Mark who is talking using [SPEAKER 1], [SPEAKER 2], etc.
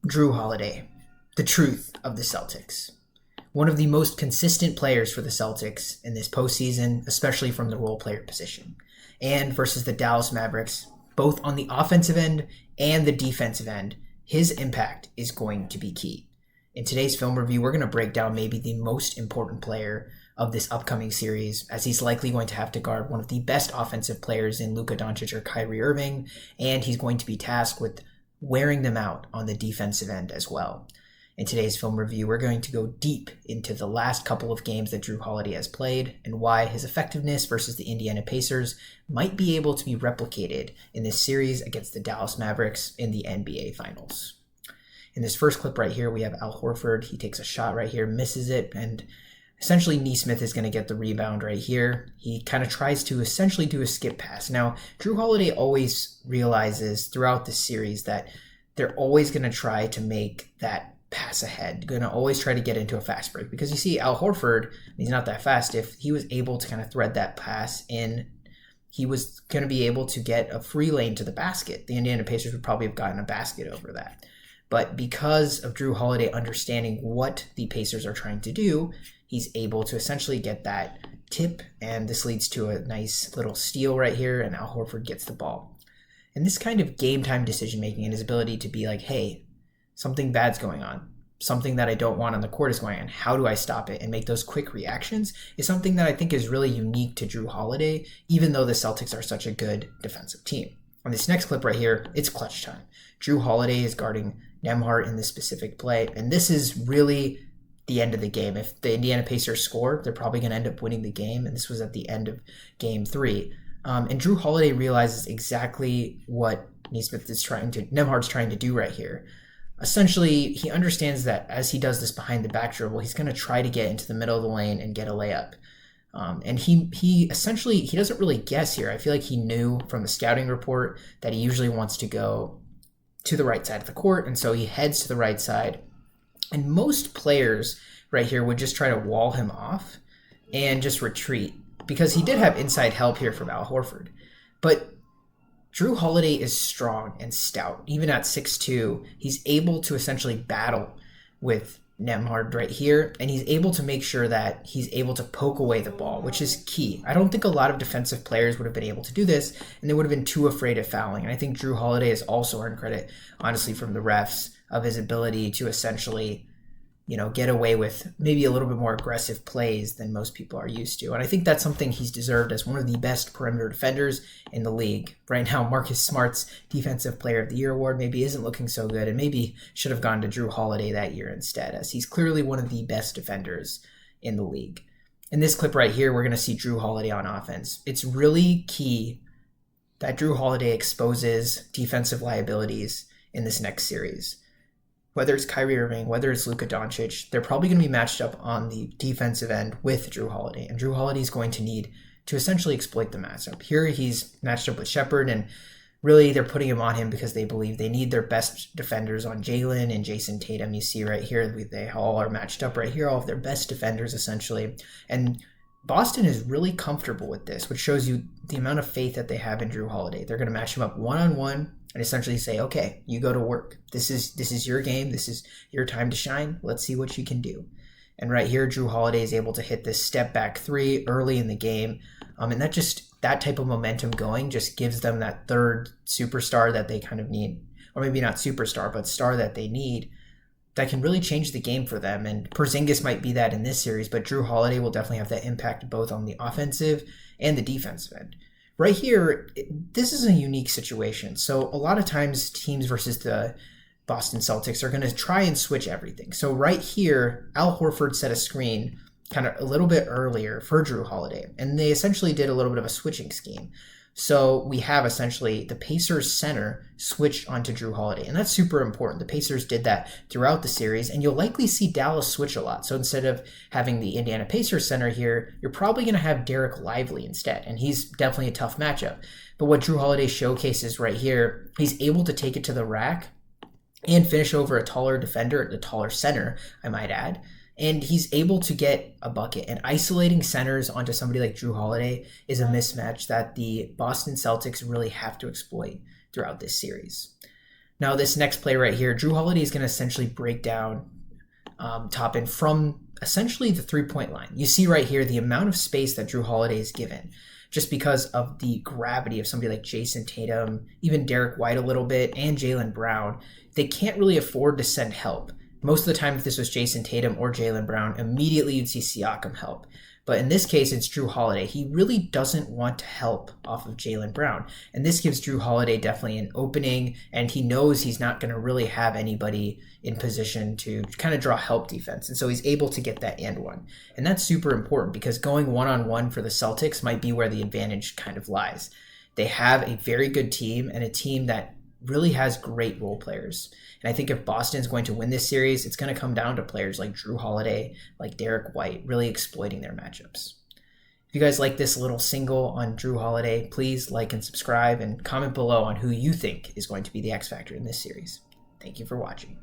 [SPEAKER 1] Jrue Holiday, the truth of the Celtics. One of the most consistent players for the Celtics in this postseason, especially from the role player position. And versus the Dallas Mavericks, both on the offensive end and the defensive end, his impact is going to be key. In today's film review, we're going to break down maybe the most important player of this upcoming series, as he's likely going to have to guard one of the best offensive players in Luka Doncic or Kyrie Irving, and he's going to be tasked with wearing them out on the defensive end as well. In today's film review, we're going to go deep into the last couple of games that Jrue Holiday has played and why his effectiveness versus the Indiana Pacers might be able to be replicated in this series against the Dallas Mavericks in the NBA Finals. In this first clip right here, we have Al Horford. He takes a shot right here, misses it, and essentially Nesmith is going to get the rebound right here. He kind of tries to essentially do a skip pass. Now, Jrue Holiday always realizes throughout this series that they're always going to try to make that pass ahead, going to always try to get into a fast break, because you see Al Horford, he's not that fast. If he was able to kind of thread that pass in, he was going to be able to get a free lane to the basket. The Indiana Pacers would probably have gotten a basket over that. But because of Jrue Holiday understanding what the Pacers are trying to do, he's able to essentially get that tip, and this leads to a nice little steal right here, and Al Horford gets the ball. And this kind of game time decision making and his ability to be like, hey, something bad's going on, something that I don't want on the court is going on, how do I stop it, and make those quick reactions is something that I think is really unique to Jrue Holiday, even though the Celtics are such a good defensive team. On this next clip right here, it's clutch time. Jrue Holiday is guarding Nembhard in this specific play, and this is really the end of the game. If the Indiana Pacers score, they're probably going to end up winning the game, and this was at the end of game 3. And Jrue Holiday realizes exactly what Nembhard's trying to do right here. Essentially, he understands that as he does this behind the back dribble, he's going to try to get into the middle of the lane and get a layup. And he essentially, he doesn't really guess here. I feel like he knew from the scouting report that he usually wants to go to the right side of the court, and so he heads to the right side. And most players right here would just try to wall him off and just retreat, because he did have inside help here from Al Horford. But Jrue Holiday is strong and stout. Even at 6'2", he's able to essentially battle with Nembhard right here, and he's able to make sure that he's able to poke away the ball, which is key. I don't think a lot of defensive players would have been able to do this, and they would have been too afraid of fouling. And I think Jrue Holiday has also earned credit, honestly, from the refs of his ability to essentially, get away with maybe a little bit more aggressive plays than most people are used to. And I think that's something he's deserved as one of the best perimeter defenders in the league. Right now, Marcus Smart's Defensive Player of the Year award maybe isn't looking so good, and maybe should have gone to Jrue Holiday that year instead, as he's clearly one of the best defenders in the league. In this clip right here, we're going to see Jrue Holiday on offense. It's really key that Jrue Holiday exposes defensive liabilities in this next series. Whether it's Kyrie Irving, whether it's Luka Doncic, they're probably going to be matched up on the defensive end with Jrue Holiday. And Jrue Holiday is going to need to essentially exploit the matchup. Here he's matched up with Shepherd, and really they're putting him on him because they believe they need their best defenders on Jalen and Jason Tatum. You see right here, they all are matched up right here, all of their best defenders essentially. And Boston is really comfortable with this, which shows you the amount of faith that they have in Jrue Holiday. They're going to match him up one-on-one and essentially say, okay, you go to work. This is your game. This is your time to shine. Let's see what you can do. And right here, Jrue Holiday is able to hit this step back 3 early in the game. And that type of momentum going just gives them that third superstar that they kind of need, or maybe not superstar, but star that they need, that can really change the game for them. And Porzingis might be that in this series, but Jrue Holiday will definitely have that impact both on the offensive and the defensive end. Right here, this is a unique situation. So a lot of times teams versus the Boston Celtics are going to try and switch everything. So right here, Al Horford set a screen kind of a little bit earlier for Jrue Holiday, and they essentially did a little bit of a switching scheme. So we have essentially the Pacers center switched onto Jrue Holiday, and that's super important. The Pacers did that throughout the series, and you'll likely see Dallas switch a lot. So instead of having the Indiana Pacers center here, you're probably going to have Derek Lively instead, and he's definitely a tough matchup. But what Jrue Holiday showcases right here, he's able to take it to the rack and finish over a taller defender, the taller center, I might add. And he's able to get a bucket. And isolating centers onto somebody like Jrue Holiday is a mismatch that the Boston Celtics really have to exploit throughout this series. Now, this next play right here, Jrue Holiday is going to essentially break down Toppin from essentially the three-point line. You see right here the amount of space that Jrue Holiday is given just because of the gravity of somebody like Jason Tatum, even Derek White a little bit, and Jaylen Brown. They can't really afford to send help. Most of the time, if this was Jason Tatum or Jaylen Brown, immediately you'd see Siakam help. But in this case, it's Jrue Holiday. He really doesn't want to help off of Jaylen Brown. And this gives Jrue Holiday definitely an opening, and he knows he's not going to really have anybody in position to kind of draw help defense. And so he's able to get that and one. And that's super important because going one-on-one for the Celtics might be where the advantage kind of lies. They have a very good team and a team that really has great role players. And I think if Boston's going to win this series, it's going to come down to players like Jrue Holiday, like Derek White, really exploiting their matchups. If you guys like this little single on Jrue Holiday, please like and subscribe and comment below on who you think is going to be the X factor in this series. Thank you for watching.